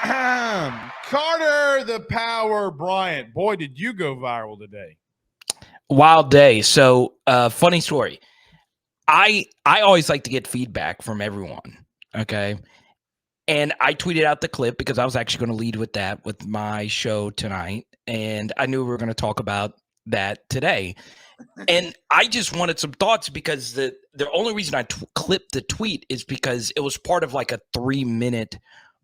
Carter the Power Bryant. Boy, did you go viral today. Wild day. So, funny story. I always like to get feedback from everyone. Okay. And I tweeted out the clip because I was actually going to lead with that with my show tonight. And I knew we were going to talk about that today. And I just wanted some thoughts because the only reason I clipped the tweet is because it was part of like a 3-minute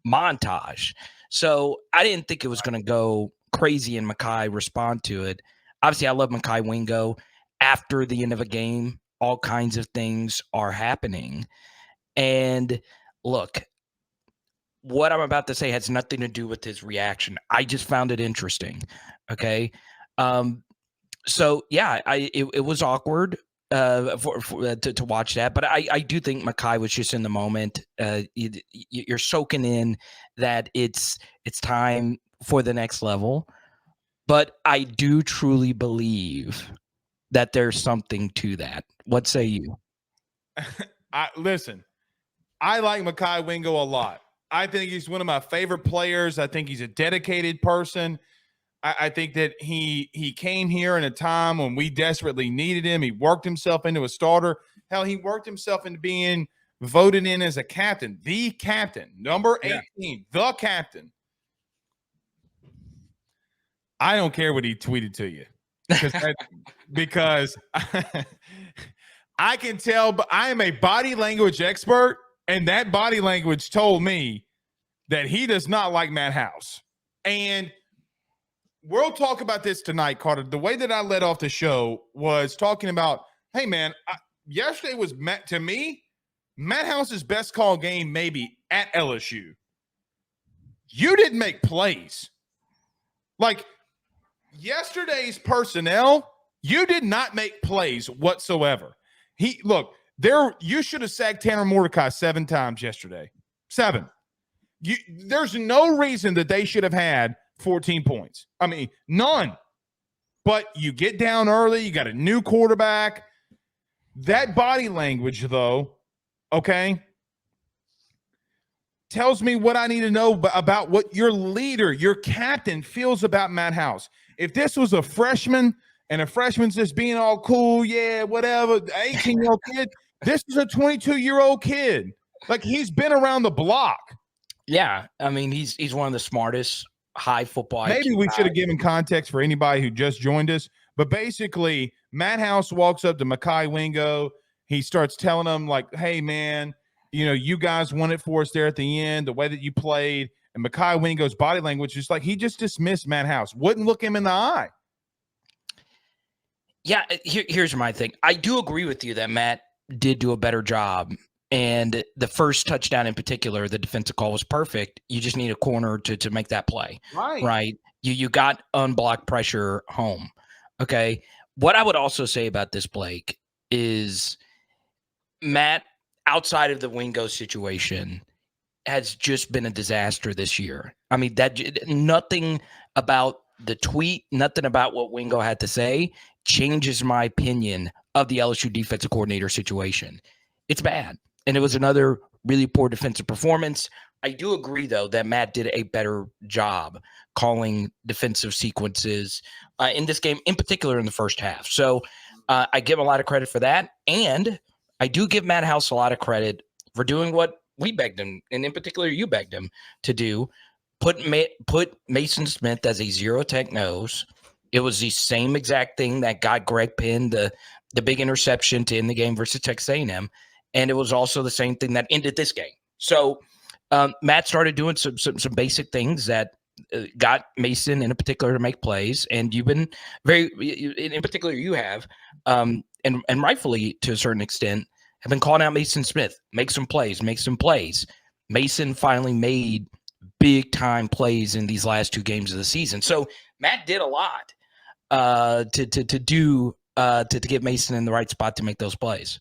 montage. So I didn't think it was going to go crazy and Mekhi respond to it. Obviously, I love Mekhi Wingo. After the end of a game, all kinds of things are happening. And look, what I'm about to say has nothing to do with his reaction. I just found it interesting. Okay. So yeah, it was awkward to watch that, but I do think Mekhi was just in the moment. You're soaking in that it's time for the next level, but I do truly believe that there's something to that. What say you? Listen, I like Mekhi Wingo a lot. I think he's one of my favorite players. I think he's a dedicated person. I think that he came here in a time when we desperately needed him. He worked himself into a starter. Hell, he worked himself into being voted in as a captain, the captain, number 18, the captain. I don't care what he tweeted to you because I can tell, but I am a body language expert, and that body language told me that he does not like Matt House. And we'll talk about this tonight, Carter. The way that I led off the show was talking about, hey, man, yesterday was to me, Matt House's best call game maybe at LSU. You didn't make plays. Like yesterday's personnel, you did not make plays whatsoever. You should have sacked Tanner Mordecai 7 times yesterday. 7. There's no reason that they should have had 14 points. I mean, none. But you get down early. You got a new quarterback. That body language, though, okay, tells me what I need to know about what your leader, your captain, feels about Matt House. If this was a freshman and a freshman's just being all cool, yeah, whatever, 18-year-old kid, this is a 22-year-old kid. Like, he's been around the block. Yeah, I mean, he's one of the smartest high football. Maybe we should have given context for anybody who just joined us. But basically, Matt House walks up to Mekhi Wingo. He starts telling him, like, hey, man, you guys won it for us there at the end, the way that you played. And Mekhi Wingo's body language is like he just dismissed Matt House, wouldn't look him in the eye. Yeah, here's my thing. I do agree with you that Matt did do a better job. And the first touchdown in particular, the defensive call was perfect. You just need a corner to make that play. Right? You got unblocked pressure home. Okay. What I would also say about this, Blake, is Matt, outside of the Wingo situation, has just been a disaster this year. I mean, nothing about the tweet, nothing about what Wingo had to say changes my opinion of the LSU defensive coordinator situation. It's bad. And it was another really poor defensive performance. I do agree, though, that Matt did a better job calling defensive sequences in this game, in particular in the first half. So I give him a lot of credit for that. And I do give Matt House a lot of credit for doing what we begged him, and in particular you begged him to do, put Mason Smith as a zero-tech nose. It was the same exact thing that got Greg Penn the big interception to end the game versus Texas A&M. And it was also the same thing that ended this game. So Matt started doing some basic things that got Mason in particular to make plays. And you've been in particular you have, and rightfully to a certain extent, have been calling out Mason Smith. Make some plays. Mason finally made big-time plays in these last 2 games of the season. So Matt did a lot to get Mason in the right spot to make those plays.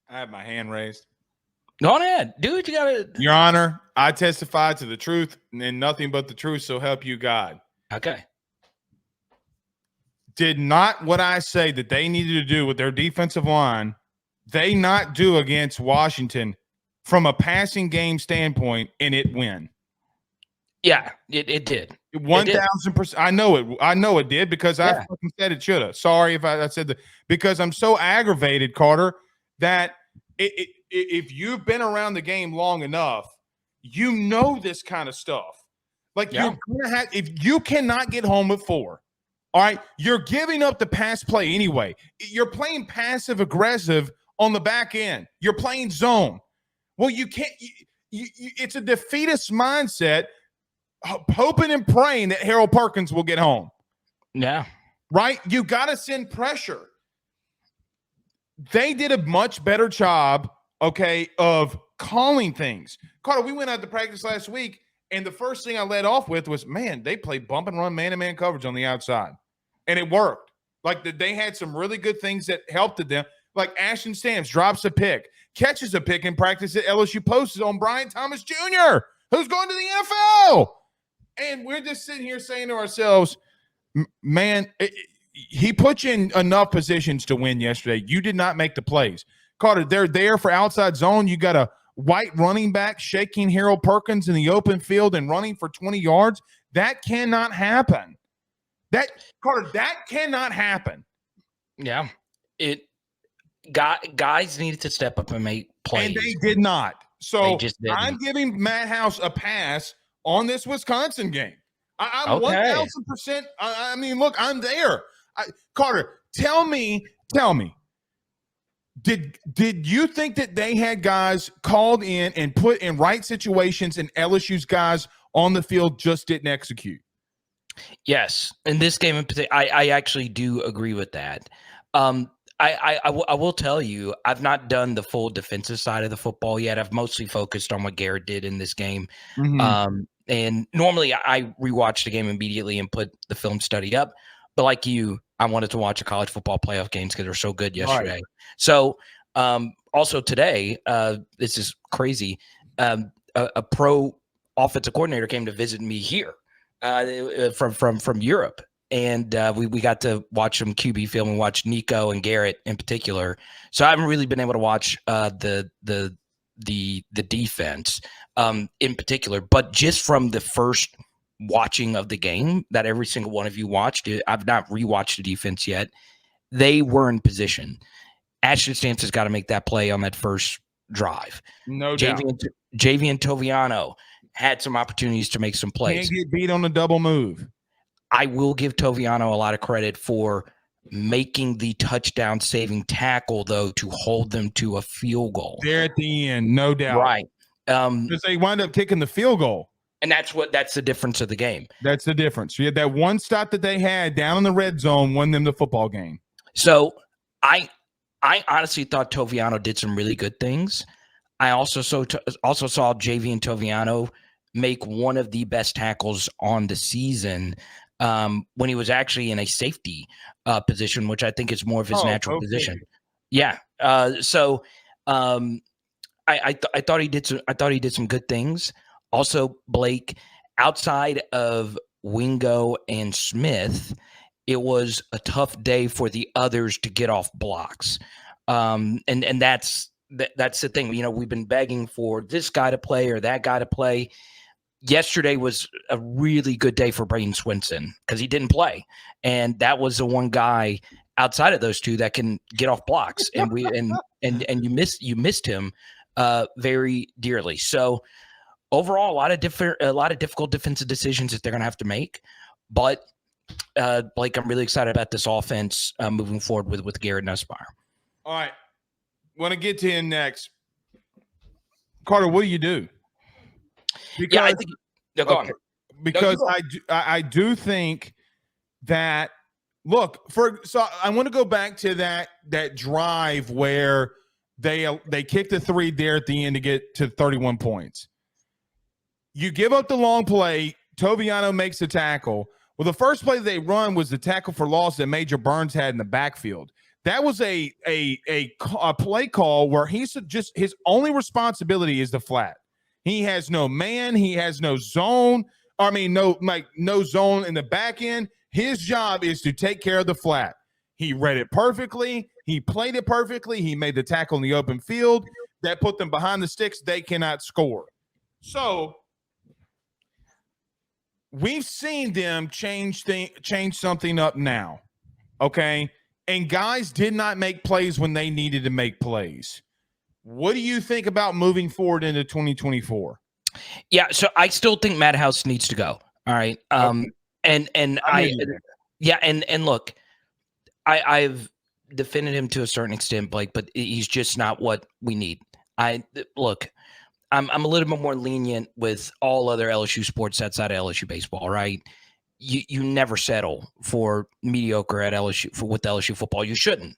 I have my hand raised. Go ahead. Dude, you got to. Your Honor, I testify to the truth and nothing but the truth, so help you God. Okay. Did not what I say that they needed to do with their defensive line, they not do against Washington from a passing game standpoint, and it win. Yeah, it did. 1,000%. I know it did because I fucking said it should have. Sorry if I said that, because I'm so aggravated, Carter, that if you've been around the game long enough, you know this kind of stuff. Like you're gonna have, if you cannot get home at 4, all right, you're giving up the pass play anyway. You're playing passive aggressive on the back end. You're playing zone. Well, you can't. It's a defeatist mindset, hoping and praying that Harold Perkins will get home. Yeah. Right? You got to send pressure. They did a much better job, okay, of calling things. Carter, we went out to practice last week, and the first thing I led off with was, man, they played bump and run man-to-man coverage on the outside. And it worked. Like they had some really good things that helped them. Like Ashton Stamps drops a pick, catches a pick in practice at LSU, posted on Brian Thomas Jr., who's going to the NFL. And we're just sitting here saying to ourselves, man, he put you in enough positions to win yesterday. You did not make the plays. Carter, they're there for outside zone. You got a white running back shaking Harold Perkins in the open field and running for 20 yards. That cannot happen. Carter, that cannot happen. Yeah. Guys needed to step up and make plays. And they did not. So I'm giving Matt House a pass on this Wisconsin game. I'm 1,000%. I mean, look, I'm there. Carter, tell me, did you think that they had guys called in and put in right situations and LSU's guys on the field just didn't execute? Yes. In this game in particular, I actually do agree with that. I will tell you, I've not done the full defensive side of the football yet. I've mostly focused on what Garrett did in this game. Mm-hmm. And normally I rewatch the game immediately and put the film study up. But like you, I wanted to watch a college football playoff games because they're so good yesterday. Right. So also today, this is crazy. A pro offensive coordinator came to visit me here from Europe. And we got to watch some QB film and watch Nico and Garrett in particular. So I haven't really been able to watch the defense in particular, but just from the first watching of the game that every single one of you watched, I've not rewatched the defense yet. They were in position. Ashton Stamps has got to make that play on that first drive. No doubt. Javian Toviano had some opportunities to make some plays. Can't get beat on a double move. I will give Toviano a lot of credit for making the touchdown saving tackle, though, to hold them to a field goal. There at the end, no doubt. Right. Because they wind up kicking the field goal. And that's the difference of the game. That's the difference. You had that one stop that they had down in the red zone, won them the football game. So I honestly thought Toviano did some really good things. I also saw Javian Toviano make one of the best tackles on the season when he was actually in a safety position, which I think is more of his natural position. Yeah. So I thought he did some good things. Also, Blake, outside of Wingo and Smith, it was a tough day for the others to get off blocks. And that's the thing. You know, we've been begging for this guy to play or that guy to play. Yesterday was a really good day for Braden Swinson because he didn't play. And that was the one guy outside of those two that can get off blocks. And you missed him very dearly. So overall, a lot of difficult defensive decisions that they're going to have to make. But Blake, I'm really excited about this offense moving forward with Garrett Nussmeier. All right. Want to get to him next. Carter, what do you do? Because, I think go on. Because I do think that so I want to go back to that drive where they kicked the 3 there at the end to get to 31 points. You give up the long play, Toviano makes the tackle. Well, the first play they run was the tackle for loss that Major Burns had in the backfield. That was a play call where he's just his only responsibility is the flat. He has no man. He has no zone. No zone in the back end. His job is to take care of the flat. He read it perfectly. He played it perfectly. He made the tackle in the open field. that put them behind the sticks, they cannot score. So we've seen them change something up now, okay? And guys did not make plays when they needed to make plays. What do you think about moving forward into 2024? Yeah, so I still think Matt House needs to go. All right. Okay. And look, I've defended him to a certain extent, Blake, but he's just not what we need. I'm a little bit more lenient with all other LSU sports outside of LSU baseball, right? You never settle for mediocre at LSU with LSU football. You shouldn't.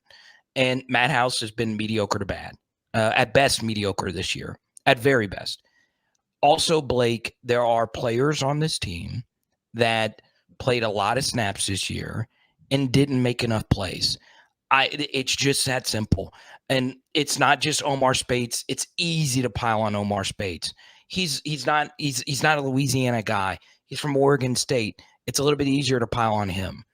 And Matt House has been mediocre to bad, at best mediocre this year, at very best. Also, Blake, there are players on this team that played a lot of snaps this year and didn't make enough plays. It's just that simple. And it's not just Omar Speights. It's easy to pile on Omar Speights. He's not a Louisiana guy. He's from Oregon State. It's a little bit easier to pile on him.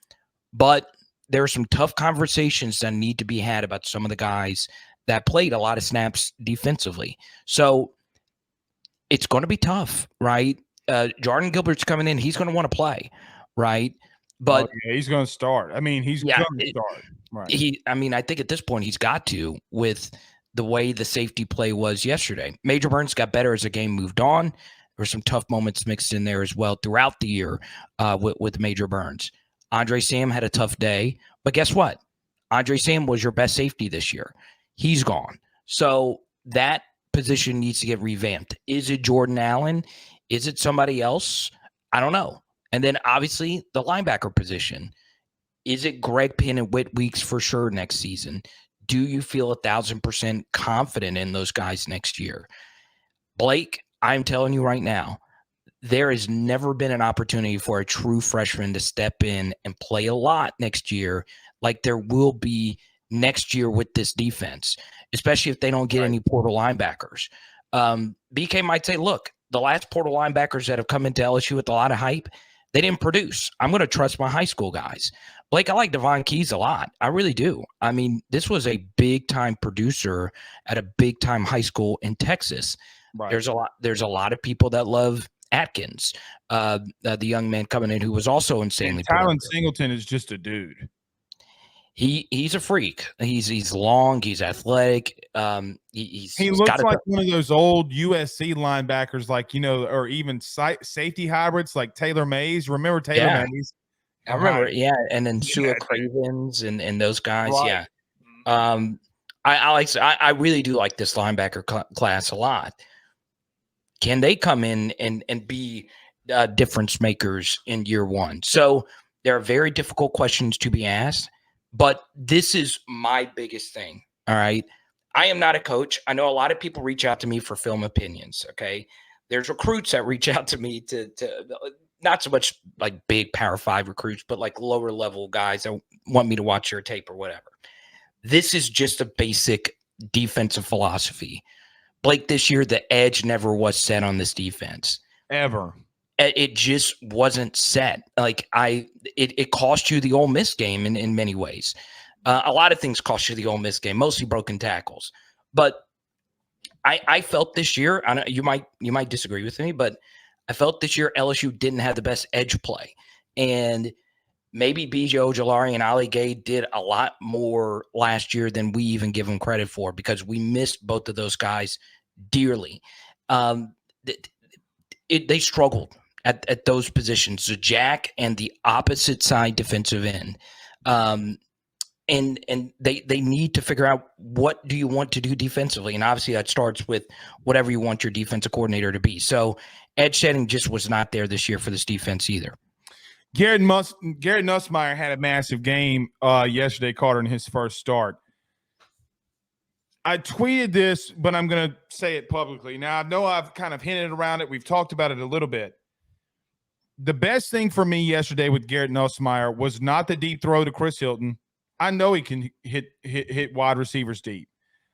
But there are some tough conversations that need to be had about some of the guys that played a lot of snaps defensively. So it's going to be tough, right? Jordan Gilbert's coming in. He's going to want to play, right? But he's going to start. I mean, he's going to start. Right. I think at this point he's got to, with the way the safety play was yesterday. Major Burns got better as the game moved on. There were some tough moments mixed in there as well throughout the year with Major Burns. Andre Sam had a tough day, but guess what? Andre Sam was your best safety this year. He's gone. So that position needs to get revamped. Is it Jordan Allen? Is it somebody else? I don't know. And then obviously the linebacker position. Is it Greg Penn and Whit Weeks for sure next season? Do you feel 1,000% confident in those guys next year? Blake, I'm telling you right now, there has never been an opportunity for a true freshman to step in and play a lot next year like there will be next year with this defense, especially if they don't get any portal linebackers. BK might say, look, the last portal linebackers that have come into LSU with a lot of hype, they didn't produce. I'm going to trust my high school guys. Blake, I like Devon Keys a lot. I really do. I mean, this was a big-time producer at a big-time high school in Texas. Right. There's a lot of people that love Atkins, the young man coming in who was also insanely Tylen Singleton is just a dude. He's a freak. He's long. He's athletic. He looks like one of those old USC linebackers, like, or even safety hybrids like Taylor Mays. Remember Taylor Mays? I remember, and then Sua Cravens and those guys, right. I really do like this linebacker class a lot. Can they come in and be difference makers in year one? So there are very difficult questions to be asked, but this is my biggest thing, all right? I am not a coach. I know a lot of people reach out to me for film opinions, okay? There's recruits that reach out to me to not so much like big Power 5 recruits, but like lower level guys that want me to watch your tape or whatever. This is just a basic defensive philosophy. Blake, this year, the edge never was set on this defense. Ever. It just wasn't set. Like it cost you the Ole Miss game in many ways. A lot of things cost you the Ole Miss game, mostly broken tackles. But I felt this year, I know you might disagree with me, but I felt this year LSU didn't have the best edge play. And maybe B.J. Ojolari and Ali Gay did a lot more last year than we even give them credit for, because we missed both of those guys dearly. They struggled at those positions, the jack and the opposite side defensive end. And they need to figure out, what do you want to do defensively? And obviously that starts with whatever you want your defensive coordinator to be. So edge setting just was not there this year for this defense either. Garrett Nussmeier had a massive game yesterday, Carter, in his first start. I tweeted this, but I'm going to say it publicly. Now, I know I've kind of hinted around it. We've talked about it a little bit. The best thing for me yesterday with Garrett Nussmeier was not the deep throw to Chris Hilton. I know he can hit wide receivers deep.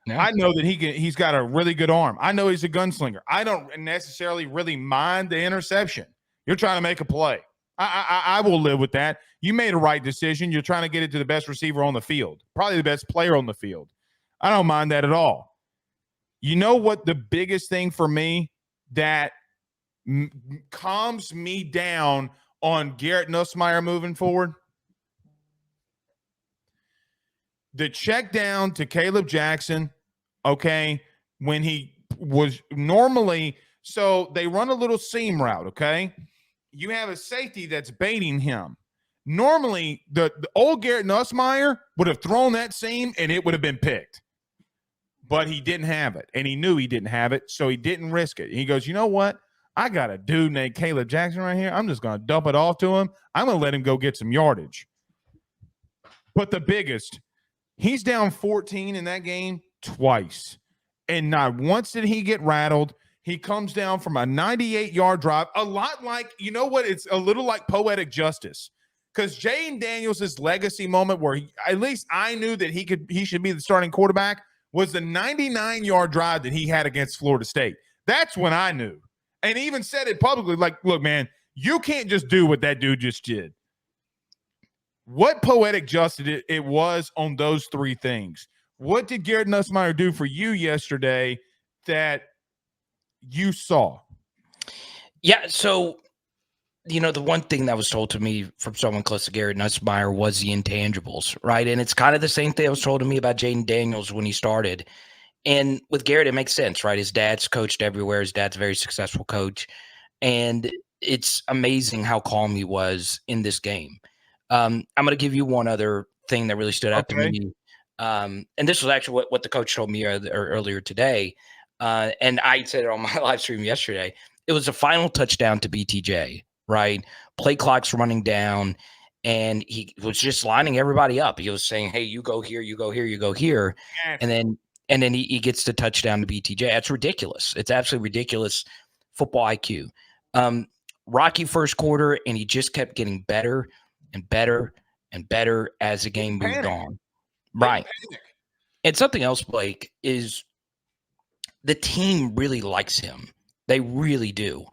Yeah. I know that he's got a really good arm. I know he's a gunslinger. I don't necessarily really mind the interception. You're trying to make a play. I will live with that. You made a right decision. You're trying to get it to the best receiver on the field, probably the best player on the field. I don't mind that at all. You know what the biggest thing for me that calms me down on Garrett Nussmeier moving forward? The check down to Caleb Jackson, okay, when he was normally, so they run a little seam route, okay? You have a safety that's baiting him. Normally, the old Garrett Nussmeier would have thrown that seam and it would have been picked. But he didn't have it, and he knew he didn't have it, so he didn't risk it. And he goes, you know what? I got a dude named Caleb Jackson right here. I'm just going to dump it off to him. I'm going to let him go get some yardage. But the biggest, he's down 14 in that game twice. And not once did he get rattled. He comes down from a 98-yard drive, a lot like, you know what? It's a little like poetic justice. Because Jaden Daniels' legacy moment where at least I knew that he should be the starting quarterback was the 99-yard drive that he had against Florida State. That's when I knew. And even said it publicly, like, look, man, you can't just do what that dude just did. What poetic justice it was on those three things. What did Garrett Nussmeier do for you yesterday that you saw? Yeah, so, the one thing that was told to me from someone close to Garrett Nussmeier was the intangibles, right? And it's kind of the same thing that was told to me about Jaden Daniels when he started. And with Garrett, it makes sense, right? His dad's coached everywhere. His dad's a very successful coach. And it's amazing how calm he was in this game. I'm going to give you one other thing that really stood out to me. And this was actually what the coach told me earlier today. And I said it on my live stream yesterday. It was a final touchdown to BTJ, right? Play clock's running down, and he was just lining everybody up. He was saying, hey, you go here, you go here, you go here. Yes. And then he gets the touchdown to BTJ. That's ridiculous. It's absolutely ridiculous football IQ. Rocky first quarter, and he just kept getting better and better and better as the game moved on. Right. And something else, Blake, is the team really likes him. They really do.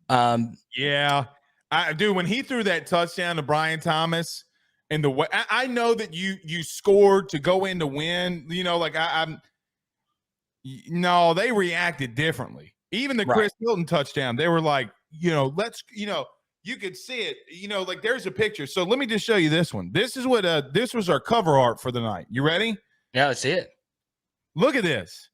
Yeah. I do. When he threw that touchdown to Brian Thomas, and the way I know that you scored to go in to win, no, they reacted differently. Even the Chris Hilton touchdown, they were like, let's, you could see it, like there's a picture. So let me just show you this one. This is what this was our cover art for the night. You ready? Yeah, let's see it. Look at this.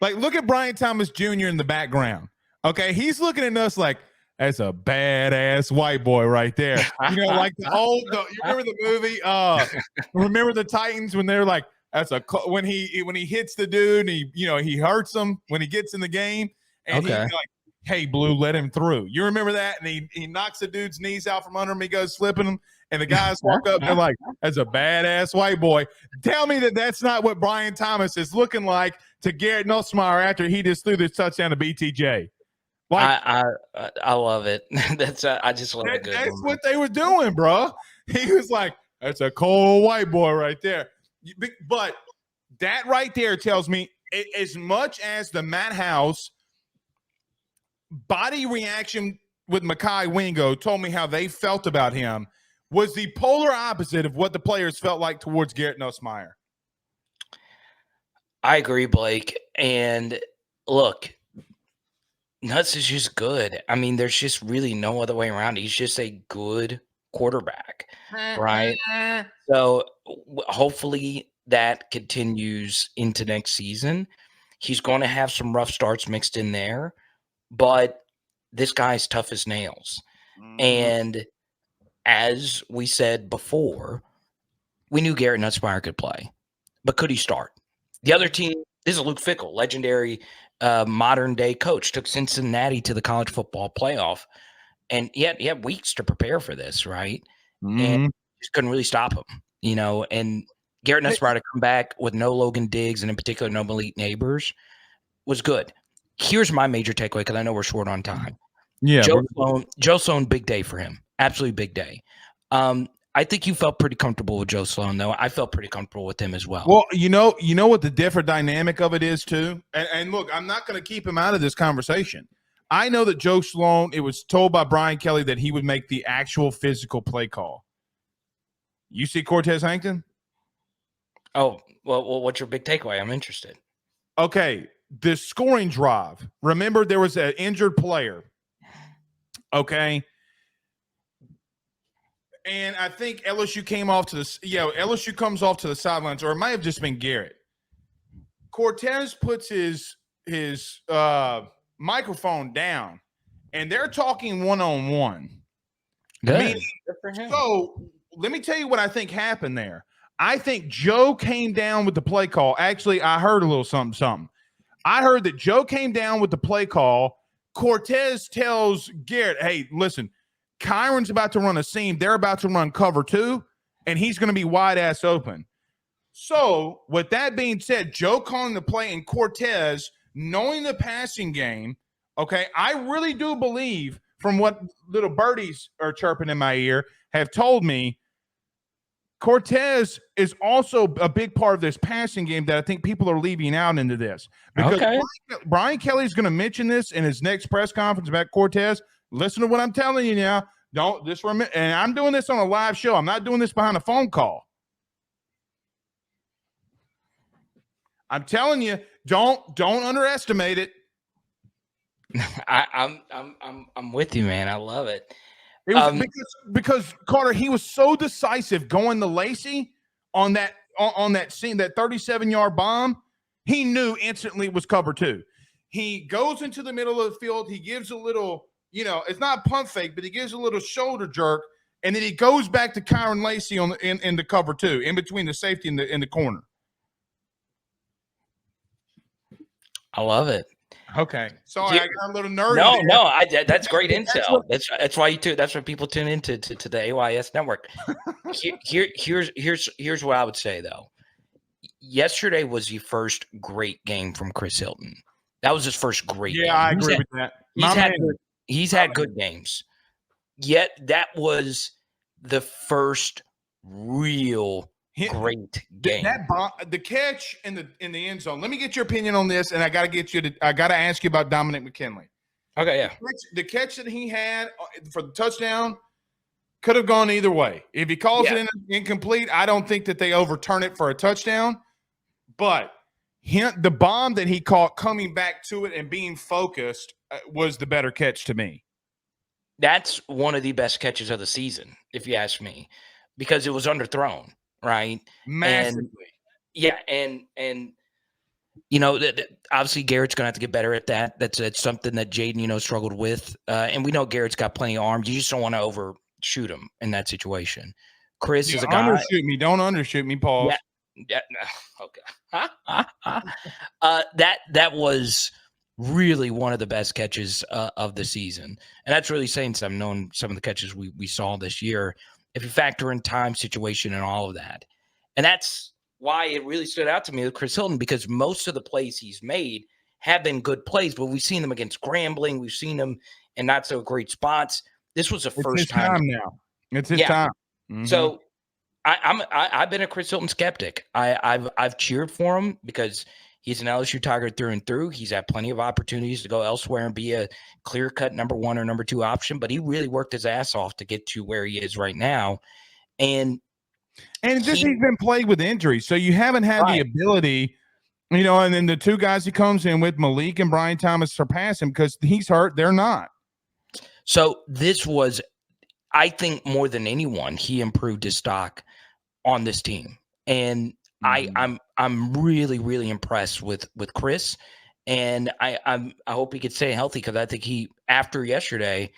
Like, look at Brian Thomas Jr. in the background. Okay, he's looking at us like, that's a badass white boy right there. Like you remember the movie? Remember the Titans when they're like, when he hits the dude and he hurts him when he gets in the game, and he's like, hey, Blue, let him through. You remember that? And he knocks the dude's knees out from under him. He goes slipping him, and the guys walk up and they're like, that's a badass white boy. Tell me that that's not what Brian Thomas is looking like to Garrett Nussmeier after he just threw this touchdown to BTJ. Like, I love it. I just love it. That's what they were doing, bro. He was like, that's a cold white boy right there. But that right there tells me, as much as the Matt House body reaction with Mekhi Wingo told me how they felt about him, was the polar opposite of what the players felt like towards Garrett Nussmeier. I agree, Blake. And look, Nuts is just good. I mean, there's just really no other way around it. He's just a good quarterback, right? So hopefully that continues into next season. He's going to have some rough starts mixed in there, but this guy's tough as nails. Mm-hmm. And as we said before, we knew Garrett Nussmeier could play, but could he start? The other team, this is Luke Fickell, legendary modern day coach, took Cincinnati to the college football playoff, and he had weeks to prepare for this, right? Mm-hmm. And just couldn't really stop him, and Garrett Nussmeier to come back with no Logan Diggs and in particular no Malik Neighbors was good. Here's my major takeaway, because I know we're short on time. Yeah, Joe Sloan, big day for him. Absolutely big day. I think you felt pretty comfortable with Joe Sloan, though. I felt pretty comfortable with him as well. Well, you know what the different dynamic of it is, too? And look, I'm not going to keep him out of this conversation. I know that Joe Sloan, it was told by Brian Kelly that he would make the actual physical play call. You see Cortez Hankton? Oh, well, what's your big takeaway? I'm interested. Okay, the scoring drive. Remember, there was an injured player. Okay. And I think LSU came off to LSU comes off to the sidelines, or it might have just been Garrett. Cortez puts his microphone down, and they're talking one-on-one. Good. So let me tell you what I think happened there. I think Joe came down with the play call. Actually, I heard a little something. I heard that Joe came down with the play call. Cortez tells Garrett, hey, listen, Kyron's about to run a seam. They're about to run cover 2, and he's going to be wide ass open. So with that being said, Joe calling the play and Cortez knowing the passing game, okay, I really do believe from what little birdies are chirping in my ear have told me, Cortez is also a big part of this passing game that I think people are leaving out into this. Because Brian Kelly is going to mention this in his next press conference about Cortez. Listen to what I'm telling you now. Don't just remember, and I'm doing this on a live show. I'm not doing this behind a phone call. I'm telling you, don't underestimate it. I'm with you, man. I love it. It was because Carter, he was so decisive going to Lacey on that scene, that 37-yard bomb. He knew instantly it was cover 2. He goes into the middle of the field. He gives a little, it's not pump fake, but he gives a little shoulder jerk, and then he goes back to Kyron Lacey in the cover 2, in between the safety and the corner. I love it. Okay, sorry, I got a little nerdy. No, that's great intel. That's why that's why people tune into to the AYS network. Here's what I would say though. Yesterday was the first great game from Chris Hilton. That was his first great game. I agree with that. He's had good games. Yet that was the first real great game. The catch in the end zone. Let me get your opinion on this, and I got to ask you about Dominic McKinley. Okay, yeah. The catch that he had for the touchdown could have gone either way. If he calls it incomplete, I don't think that they overturn it for a touchdown. But the bomb that he caught coming back to it and being focused was the better catch to me. That's one of the best catches of the season, if you ask me, because it was underthrown. Right. Massively. And obviously Garrett's going to have to get better at that. That's something that Jaden, struggled with. And we know Garrett's got plenty of arms. You just don't want to overshoot him in that situation. Chris is a guy. Don't undershoot me, Paul. Yeah. Okay. That was really one of the best catches of the season. And that's really saying something, knowing some of the catches we saw this year. If you factor in time, situation, and all of that. And that's why it really stood out to me with Chris Hilton, because most of the plays he's made have been good plays, but we've seen them against Grambling. We've seen them in not so great spots. This was the first time now. It's his time. Mm-hmm. So I've been a Chris Hilton skeptic. I've cheered for him because he's an LSU Tiger through and through. He's had plenty of opportunities to go elsewhere and be a clear-cut number 1 or number 2 option, but he really worked his ass off to get to where he is right now. And he's been plagued with injuries, so you haven't had the ability, and then the 2 guys he comes in with, Malik and Brian Thomas, surpass him because he's hurt. They're not. So this was, I think, more than anyone, he improved his stock on this team. And I'm really, really impressed with Chris, and I hope he could stay healthy, because I think after yesterday,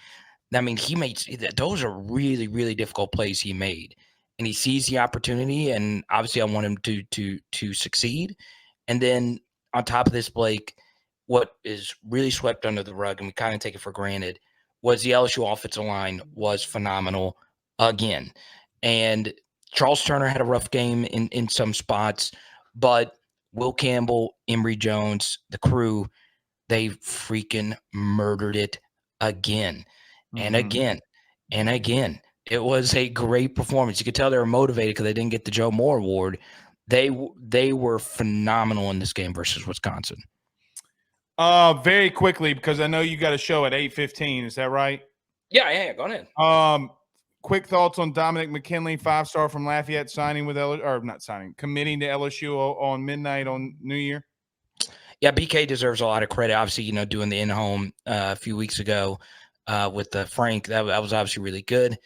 he made those are really, really difficult plays he made, and he sees the opportunity, and obviously I want him to succeed. And then on top of this, Blake, what is really swept under the rug, and we kind of take it for granted, was the LSU offensive line was phenomenal again, and Charles Turner had a rough game in some spots, but Will Campbell, Emory Jones, the crew, they freaking murdered it again and again and again. It was a great performance. You could tell they were motivated because they didn't get the Joe Moore Award. They were phenomenal in this game versus Wisconsin. Very quickly, because I know you got a show at 8:15. Is that right? Yeah. Go ahead. Quick thoughts on Dominic McKinley, 5-star from Lafayette, committing to LSU on midnight on New Year. Yeah, BK deserves a lot of credit. Obviously, doing the in-home a few weeks ago with Frank, that was obviously really good.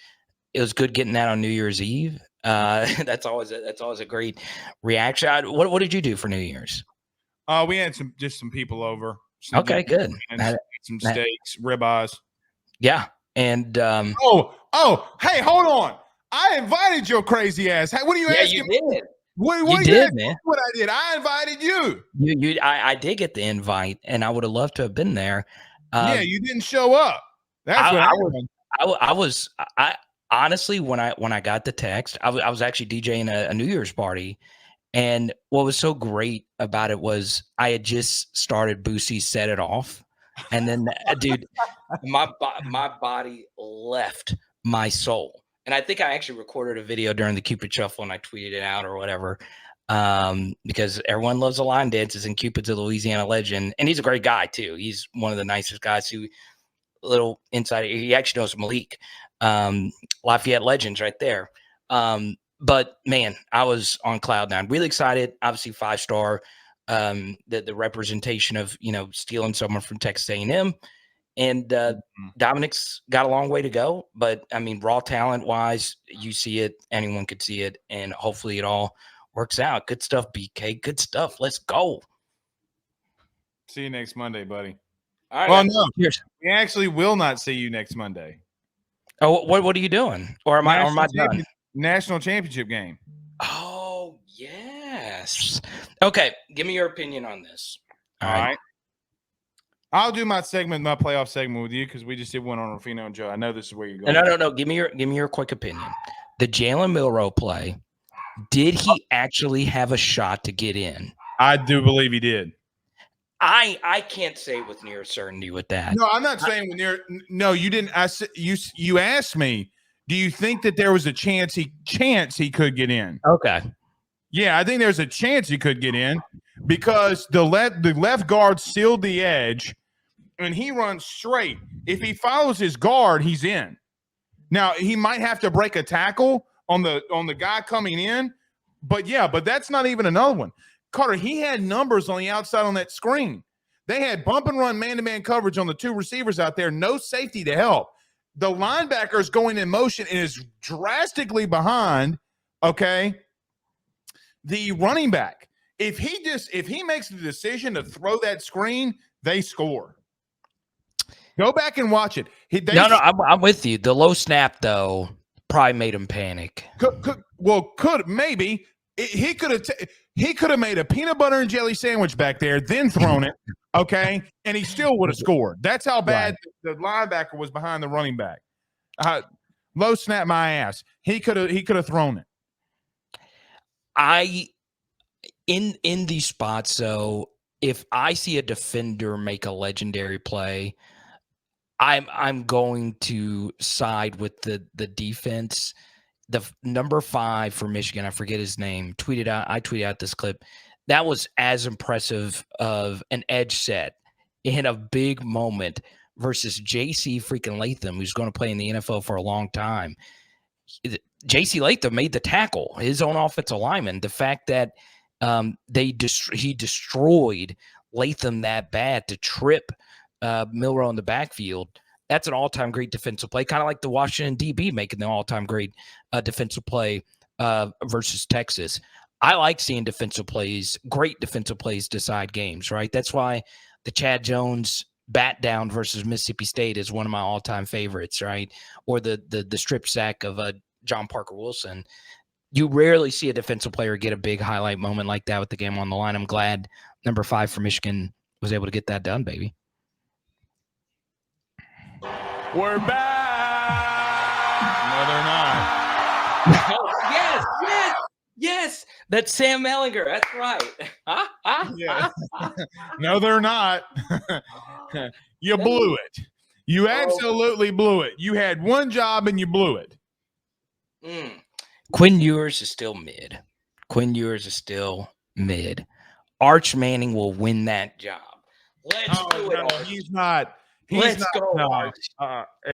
It was good getting that on New Year's Eve. That's always a great reaction. What did you do for New Year's? We had some people over. Okay, good. Some steaks, ribeyes. Yeah, and hey, hold on. I invited your crazy ass. What are you asking? Yeah, you did. What you did, man. What I did? I invited you. I did get the invite, and I would have loved to have been there. Yeah, you didn't show up. That's what happened. I honestly, when I got the text, I was actually DJing a New Year's party, and what was so great about it was I had just started Boosie Set It Off, and then dude, my body left my soul. And I think I actually recorded a video during the Cupid Shuffle and I tweeted it out or whatever. Because everyone loves the line dances, and Cupid's a Louisiana legend, and he's a great guy too. He's one of the nicest guys. Who little insider, he actually knows Malik, Lafayette legends right there. But man, I was on cloud nine, really excited. Obviously, 5-star, the representation of stealing someone from Texas A&M. And Dominic's got a long way to go, but I mean, raw talent wise, you see it, anyone could see it, and hopefully it all works out. Good stuff, BK. Good stuff. Let's go. See you next Monday, buddy. All right. Well, no, we actually will not see you next Monday. Oh, what are you doing? Or am I done? National championship game. Oh, yes. Okay, give me your opinion on this. All right. I'll do my playoff segment with you because we just did one on Rufino and Joe. I know this is where you're going. No. Give me your quick opinion. The Jalen Milroe play, did he actually have a shot to get in? I do believe he did. I can't say with near certainty with that. No, I'm not saying with near. No, you didn't. You asked me, do you think that there was a chance he could get in? Okay. Yeah, I think there's a chance he could get in because the left guard sealed the edge. And he runs straight. If he follows his guard, he's in. Now he might have to break a tackle on the guy coming in, but that's not even another one. Carter, he had numbers on the outside on that screen. They had bump and run man-to-man coverage on the two receivers out there, no safety to help. The linebacker is going in motion and is drastically behind, okay, the running back. If he makes the decision to throw that screen, they score. Go back and watch it. I'm with you. The low snap, though, probably made him panic. Maybe he could have made a peanut butter and jelly sandwich back there, then thrown it, okay, and he still would have scored. That's how bad the linebacker was behind the running back. Low snap my ass. He could have thrown it. In these spots, so if I see a defender make a legendary play, I'm going to side with the defense. The number 5 for Michigan, I forget his name, I tweeted out this clip. That was as impressive of an edge set in a big moment versus JC freaking Latham, who's going to play in the NFL for a long time. JC Latham made the tackle, his own offensive lineman. The fact that he destroyed Latham that bad to trip Milroe in the backfield, that's an all-time great defensive play, kind of like the Washington DB making the all-time great defensive play versus Texas. I like seeing great defensive plays decide games, right? That's why the Chad Jones bat down versus Mississippi State is one of my all-time favorites, right? Or the strip sack of John Parker Wilson. You rarely see a defensive player get a big highlight moment like that with the game on the line. I'm glad number 5 for Michigan was able to get that done, baby. We're back. No, they're not. Yes. That's Sam Mellinger. That's right. Yeah. No, they're not. You blew it. You absolutely blew it. You had one job and you blew it. Quinn Ewers is still mid. Arch Manning will win that job. Let's do it. No, he's not. Let's go. No.